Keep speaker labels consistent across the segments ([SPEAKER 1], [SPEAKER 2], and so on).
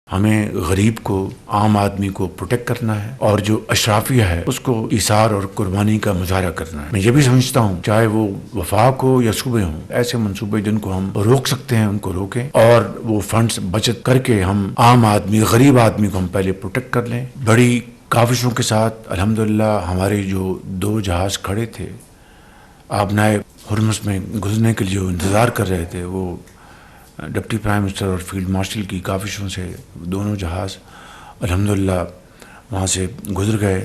[SPEAKER 1] ہمیں غریب کو، عام آدمی کو پروٹیکٹ کرنا ہے، اور جو اشرافیہ ہے اس کو ایثار اور قربانی کا مظاہرہ کرنا ہے۔ میں یہ بھی سمجھتا ہوں چاہے وہ وفاق ہو یا صوبے ہوں، ایسے منصوبے جن کو ہم روک سکتے ہیں ان کو روکیں، اور وہ فنڈز بچت کر کے ہم عام آدمی، غریب آدمی کو ہم پہلے پروٹیکٹ کر لیں۔ بڑی کاوشوں کے ساتھ الحمدللہ ہمارے جو 2 جہاز کھڑے تھے آبنائے ہرمز میں گزرنے کے لیے جو انتظار کر رہے تھے، وہ ڈپٹی پرائم منسٹر اور فیلڈ مارشل کی کاوشوں سے دونوں جہاز الحمدللہ وہاں سے گزر گئے،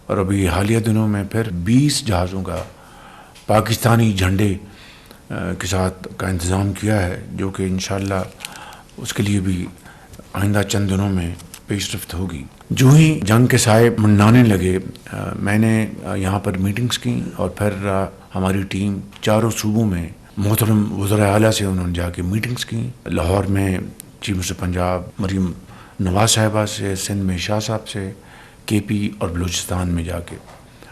[SPEAKER 1] اور ابھی حالیہ دنوں میں پھر 20 جہازوں کا پاکستانی جھنڈے کے ساتھ کا انتظام کیا ہے، جو کہ انشاءاللہ اس کے لیے بھی آئندہ چند دنوں میں پیش رفت ہوگی۔ جو ہی جنگ کے سائے منڈانے لگے، میں نے یہاں پر میٹنگز کی، اور پھر ہماری ٹیم چاروں صوبوں میں محترم وزراء اعلیٰ سے انہوں نے جا کے میٹنگز کی۔ لاہور میں چیف منسٹر پنجاب مریم نواز صاحبہ سے، سندھ میں شاہ صاحب سے، کے پی اور بلوچستان میں جا کے،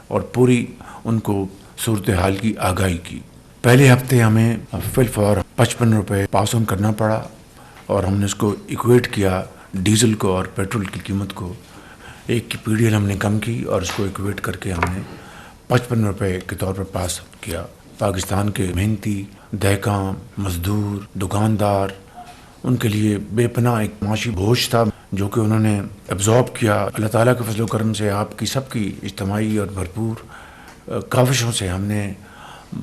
[SPEAKER 1] اور پوری ان کو صورتحال کی آگاہی کی۔ پہلے ہفتے ہمیں فی الفور 55 روپے پاس آن کرنا پڑا، اور ہم نے اس کو ایکویٹ کیا ڈیزل کو اور پیٹرول کی قیمت کو۔ ایک کی پی ڈی ایل ہم نے کم کی اور اس کو ایکویٹ کر کے ہم نے 55 روپے کے طور پر پاس کیا۔ پاکستان کے محنتی، دہقاں، مزدور، دکاندار، ان کے لیے بے پناہ ایک معاشی بوجھ تھا جو کہ انہوں نے ایبزارب کیا۔ اللہ تعالیٰ کے فضل و کرم سے، آپ کی سب کی اجتماعی اور بھرپور کاوشوں سے ہم نے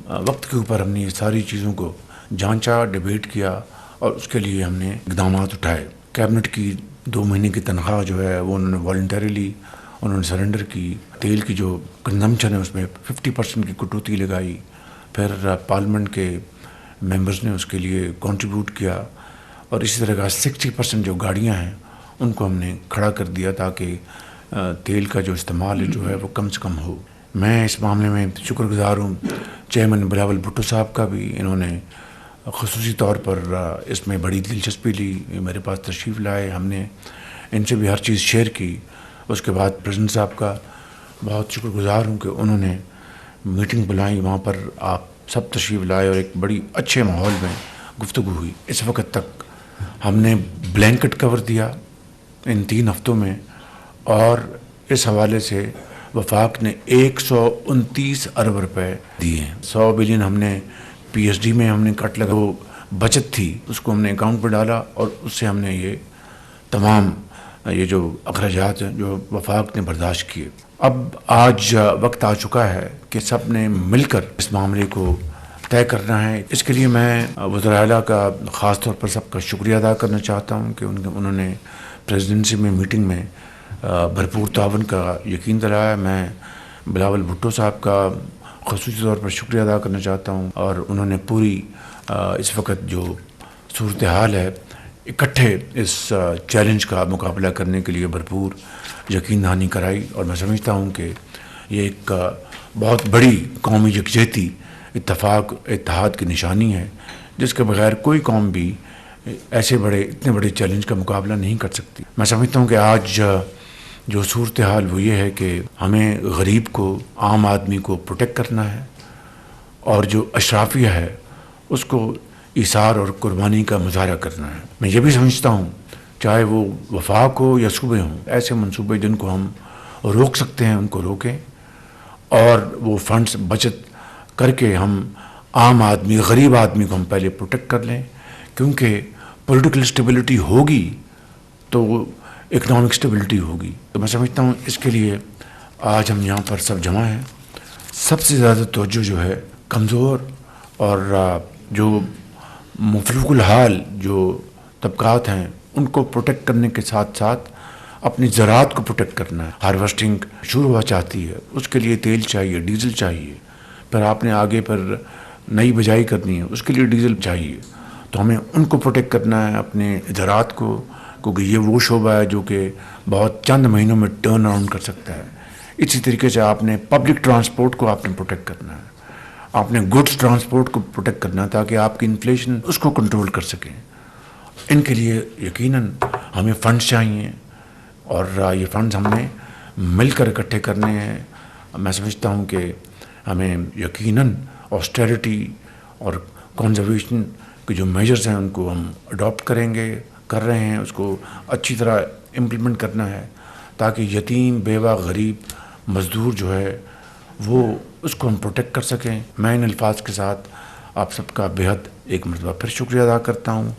[SPEAKER 1] وقت کے اوپر ہم نے یہ ساری چیزوں کو جانچا، ڈیبیٹ کیا، اور اس کے لیے ہم نے اقدامات اٹھائے۔ کیبنٹ کی 2 مہینے کی تنخواہ جو ہے وہ انہوں نے والنٹریلی انہوں نے سرنڈر کی۔ تیل کی جو کنزمپشن ہے اس میں 50% کی کٹوتی لگائی۔ پھر پارلیمنٹ کے ممبرز نے اس کے لیے کنٹریبیوٹ کیا، اور اسی طرح کا 60% جو گاڑیاں ہیں ان کو ہم نے کھڑا کر دیا تاکہ تیل کا جو استعمال جو ہے وہ کم سے کم ہو۔ میں اس معاملے میں شکر گزار ہوں چیئرمین بلاول بھٹو صاحب کا بھی، انہوں نے خصوصی طور پر اس میں بڑی دلچسپی لی، میرے پاس تشریف لائے، ہم نے ان سے بھی ہر چیز شیئر کی۔ اس کے بعد پریزیڈنٹ صاحب کا بہت شکر گزار ہوں کہ انہوں نے میٹنگ بلائی، وہاں پر آپ سب تشریف لائے، اور ایک بڑی اچھے ماحول میں گفتگو ہوئی۔ اس وقت تک ہم نے بلینکٹ کور دیا ان 3 ہفتوں میں، اور اس حوالے سے وفاق نے 129 ارب روپے دیے ہیں۔ 100 بلین ہم نے پی ایس ڈی میں ہم نے کٹ لگا، وہ بچت تھی اس کو ہم نے اکاؤنٹ پہ ڈالا، اور اس سے ہم نے یہ تمام یہ جو اخراجات ہیں جو وفاق نے برداشت کیے۔ اب آج وقت آ چکا ہے کہ سب نے مل کر اس معاملے کو طے کرنا ہے۔ اس کے لیے میں وزراء اعلیٰ کا خاص طور پر سب کا شکریہ ادا کرنا چاہتا ہوں کہ انہوں نے پریزیڈنسی میں میٹنگ میں بھرپور تعاون کا یقین دلایا۔ میں بلاول بھٹو صاحب کا خصوصی طور پر شکریہ ادا کرنا چاہتا ہوں، اور انہوں نے پوری اس وقت جو صورتحال ہے اکٹھے اس چیلنج کا مقابلہ کرنے کے لیے بھرپور یقین دہانی کرائی، اور میں سمجھتا ہوں کہ یہ ایک بہت بڑی قومی یکجہتی، اتفاق، اتحاد کی نشانی ہے، جس کے بغیر کوئی قوم بھی ایسے اتنے بڑے چیلنج کا مقابلہ نہیں کر سکتی۔ میں سمجھتا ہوں کہ آج جو صورتحال وہ یہ ہے کہ ہمیں غریب کو، عام آدمی کو پروٹیکٹ کرنا ہے، اور جو اشرافیہ ہے اس کو ایثار اور قربانی کا مظاہرہ کرنا ہے۔ میں یہ بھی سمجھتا ہوں چاہے وہ وفاق ہو یا صوبے ہوں، ایسے منصوبے جن کو ہم روک سکتے ہیں ان کو روکیں، اور وہ فنڈز بچت کر کے ہم عام آدمی، غریب آدمی کو ہم پہلے پروٹیکٹ کر لیں، کیونکہ پولیٹیکل اسٹیبلٹی ہوگی تو اکنامک اسٹیبلٹی ہوگی۔ تو میں سمجھتا ہوں اس کے لیے آج ہم یہاں پر سب جمع ہیں۔ سب سے زیادہ توجہ جو ہے کمزور اور جو مفلوق الحال جو طبقات ہیں ان کو پروٹیکٹ کرنے کے ساتھ ساتھ اپنی زراعت کو پروٹیکٹ کرنا ہے۔ ہارویسٹنگ شروع ہوا چاہتی ہے، اس کے لیے تیل چاہیے، ڈیزل چاہیے، پھر آپ نے آگے پر نئی بجائی کرنی ہے، اس کے لیے ڈیزل چاہیے، تو ہمیں ان کو پروٹیکٹ کرنا ہے، اپنے زراعت کو، کیونکہ یہ وہ شعبہ ہے جو کہ بہت چند مہینوں میں ٹرن اراؤنڈ کر سکتا ہے۔ اسی طریقے سے آپ نے پبلک ٹرانسپورٹ کو آپ نے پروٹیکٹ کرنا ہے، آپ نے گڈس ٹرانسپورٹ کو پروٹیکٹ کرنا ہے تاکہ آپ کی انفلیشن اس کو کنٹرول کر سکیں۔ ان کے لیے یقیناً ہمیں فنڈز چاہیے، اور یہ فنڈز ہم نے مل کر اکٹھے کرنے ہیں۔ میں سمجھتا ہوں کہ ہمیں یقیناً آسٹیرٹی اور کنزرویشن کے جو میجرز ہیں ان کو ہم اڈاپٹ کریں گے، کر رہے ہیں اس کو اچھی طرح امپلیمنٹ کرنا ہے تاکہ یتیم، بیوہ، غریب، مزدور جو ہے وہ اس کو ہم پروٹیکٹ کر سکیں۔ میں ان الفاظ کے ساتھ آپ سب کا بے حد ایک مرتبہ پھر شکریہ ادا کرتا ہوں۔